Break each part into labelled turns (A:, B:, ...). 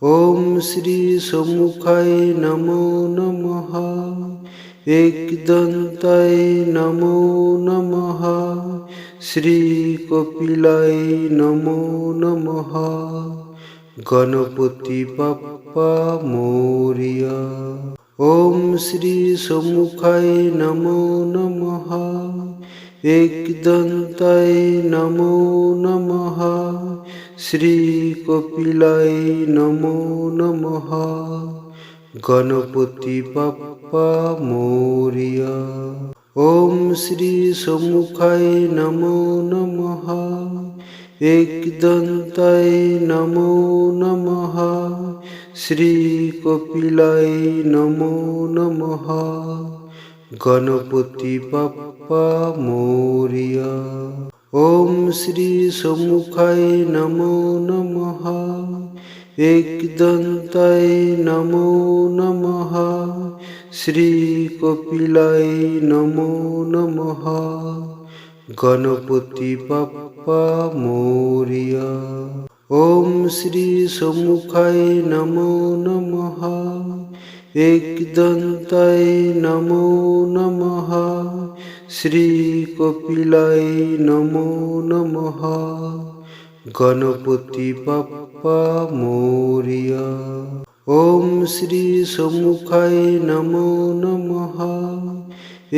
A: ॐ श्री सम्मुखाय नमो नमः। एकदन्ताय नमो नमः। श्री कपिलाय नमो नमः। गणपति बाप्पा मोरिया। ॐ श्री सम्मुखाय नमो नमः। एकदन्ताय नमो नमः। श्री कपिलाय नमो नमः। गणपति बाप्पा मोरिया। ॐ श्री सम्मुखाय नमो नमः। एकदन्ताय नमो नमः। श्री कपिलाय नमो नमः। गणपति बाप्पा मोरिया। ॐ श्री सम्मुखाय नमो नमः। एकदन्ताय नमो नमः। श्री कपिलाय नमो नमः। गणपति बाप्पा मोरिया। ॐ श्री सम्मुखाय नमो नमः। एकदन्ताय नमो नमः। श्री कपिलाय नमो नमः। गणपति बाप्पा मोरिया। ॐ श्री सम्मुखाय नमो नमः।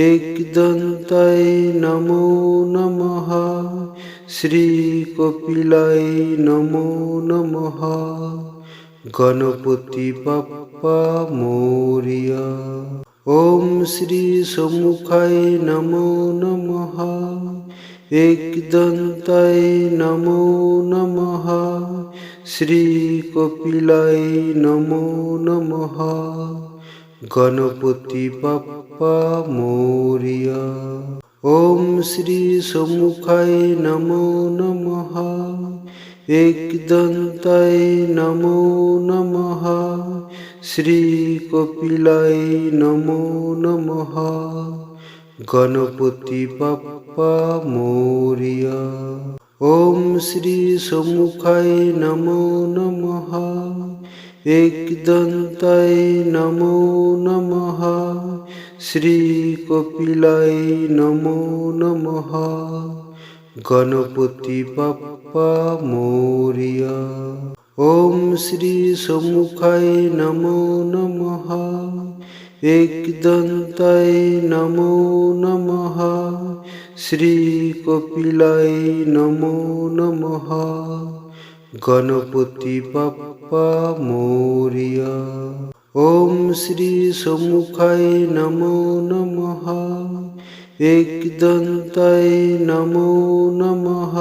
A: एकदन्ताय नमो नमः। श्री कपिलाय नमो नमः। गणपति बाप्पा मोरिया। ॐ श्री सम्मुखाय नमो नमः। एकदन्ताय नमो नमः। श्री कपिलाय नमो नमः। गणपति बाप्पा मोरिया। ॐ श्री सम्मुखाय नमो नमः। एकदन्ताय नमो नमः। श्री कपिलाय नमो नमः। गणपति बाप्पा मोरिया। ॐ श्री सम्मुखाय नमो नमः। एकदन्ताय नमो नमः। श्री कपिलाय नमो नमः। गणपति बाप्पा मोरिया। ॐ श्री सम्मुखाय नमो नमः। एकदन्ताय नमो नमः। श्री कपिलाय नमो नमः। गणपति बाप्पा मोरिया। ॐ श्री सम्मुखाय नमो नमः। एकदन्ताय नमो नमः।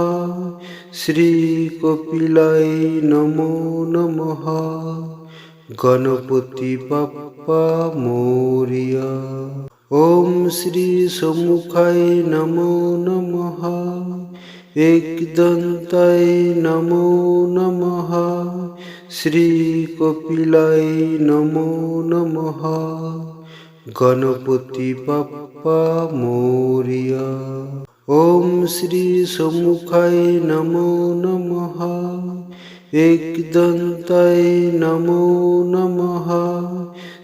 A: श्री कपिलाय नमो नमः। गणपति बाप्पा मोरिया। ॐ श्री सम्मुखाय नमो नमः। एकदन्ताय नमो नमः। श्री कपिलाय नमो नमः। गणपति बाप्पा मोरिया। ॐ श्री सम्मुखाय नमो नमः। एकदन्ताय नमो नमः।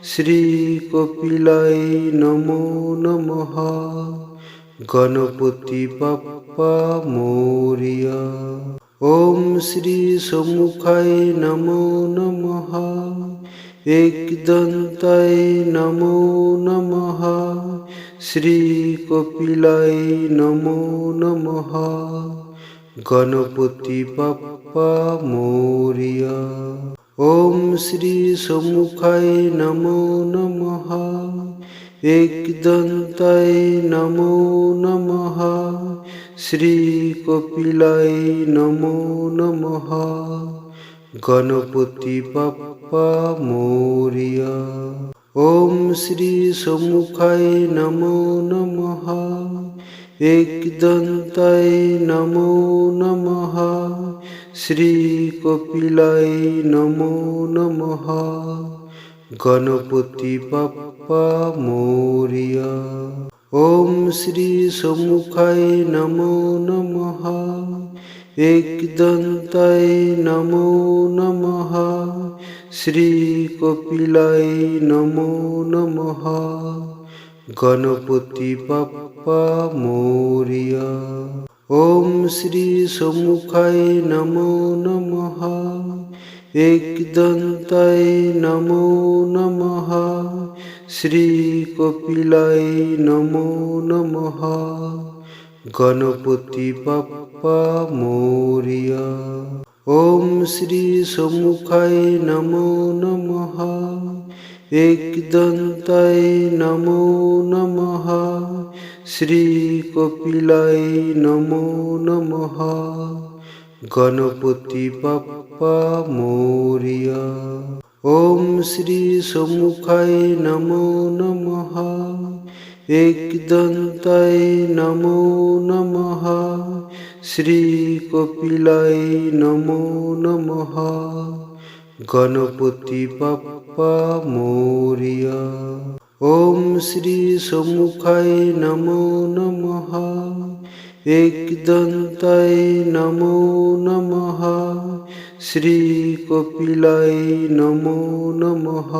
A: श्री कपिलाय नमो नमः। गणपति बाप्पा मोरिया। ॐ श्री सम्मुखाय नमो नमः। एकदन्ताय नमो नमः। श्री कपिलाय नमो नमः। गणपति बाप्पा मोरिया। ॐ श्री सम्मुखाय नमो नमः। एकदन्ताय नमो नमः। श्री कपिलाय नमो नमः। गणपति बाप्पा मोरिया। ॐ श्री सम्मुखाय नमो नमः। एकदन्ताय नमो नमः। श्री कपिलाय नमो नमः। गणपति बाप्पा मोरिया। ॐ श्री सम्मुखाय नमो नमः। एकदन्ताय नमो नमः। শ্রীকপিলায় নমো নমঃ। গণপতি বাপ্পা মোরিয়া। ওম শ্রী সম্মুখায় নমো নমঃ। একদন্তায় নমো নমঃ। শ্রীকপিলায় নমো নমঃ। গণপতি বাপ্পা মোরিয়া। ওম শ্রী সম্মুখায় নমো নমঃ। একদন্তায় নমো নমঃ। শ্রীকপিলায় নমো নমঃ। গণপতি বাপ্পা মোরিয়া। ওম শ্রী সম্মুখায় নমো নমঃ। একদন্তায় নমো নমঃ। শ্রীকপিলায় নমো নমঃ। গণপতি বাপ্পা মোরিয়া। ওম শ্রী সম্মুখায় নমো নমঃ। একদন্তায় নমো নমঃ। শ্রীকপিলায় নমো নমঃ।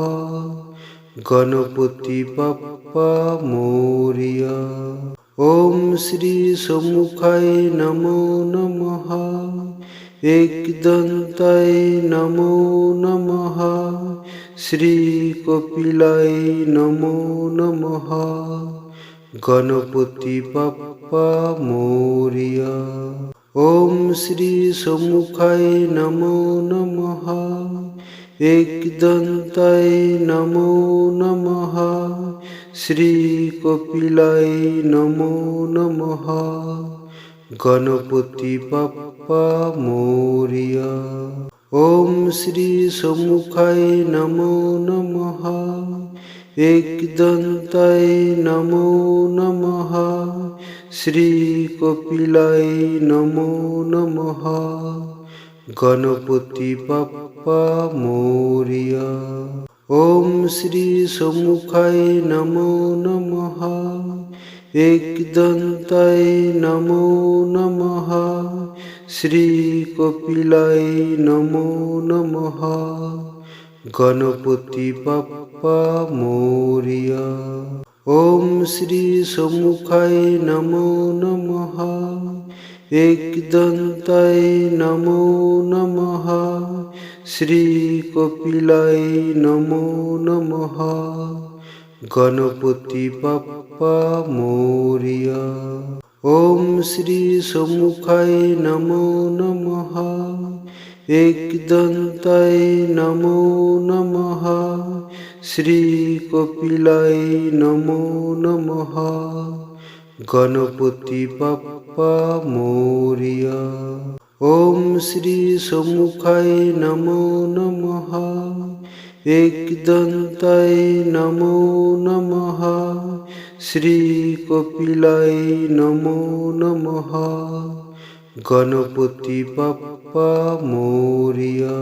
A: গণপতি বাপ্পা মোরিয়া। ওম শ্রী সম্মুখায় নমো নমঃ। একদন্তায় নমো নমঃ। শ্রীকপিলায় নমো নমঃ। গণপতি বাপ্পা মোরিয়া। ওম শ্রী সম্মুখায় নমো নমঃ। একদন্তায় নমো নমঃ। শ্রীকপিলায় নমো নমঃ। গণপতি বাপ্পা মোরিয়া। ওম শ্রী সম্মুখায় নমো নমঃ। একদন্তায় নমো নমঃ। শ্রীকপিলায় নমো নমঃ। গণপতি বাপ্পা মোরিয়া। ওম শ্রী সম্মুখায় নমো নমঃ। একদন্তায় নমো নমঃ। শ্রীকপিলায় নমো নমঃ। গণপতি বাপ্পা মোরিয়া। ওম শ্রী সম্মুখায় নমো নমঃ। একদন্তায় নমো নমঃ। শ্রীকপিলায় নমো নমঃ। গণপতি বাপ্পা মোরিয়া। ওম শ্রী সম্মুখায় নমো নমঃ। একদন্তায় নমো নমঃ। শ্রীকপিলায় নমো নমঃ। গণপতি বাপ্পা মোরিয়া। ওম শ্রী সম্মুখায় নমো নমঃ। একদন্তায় নমো নমঃ। শ্রীকপিলায় নমো নমঃ। গণপতি বাপ্পা মোরিয়া।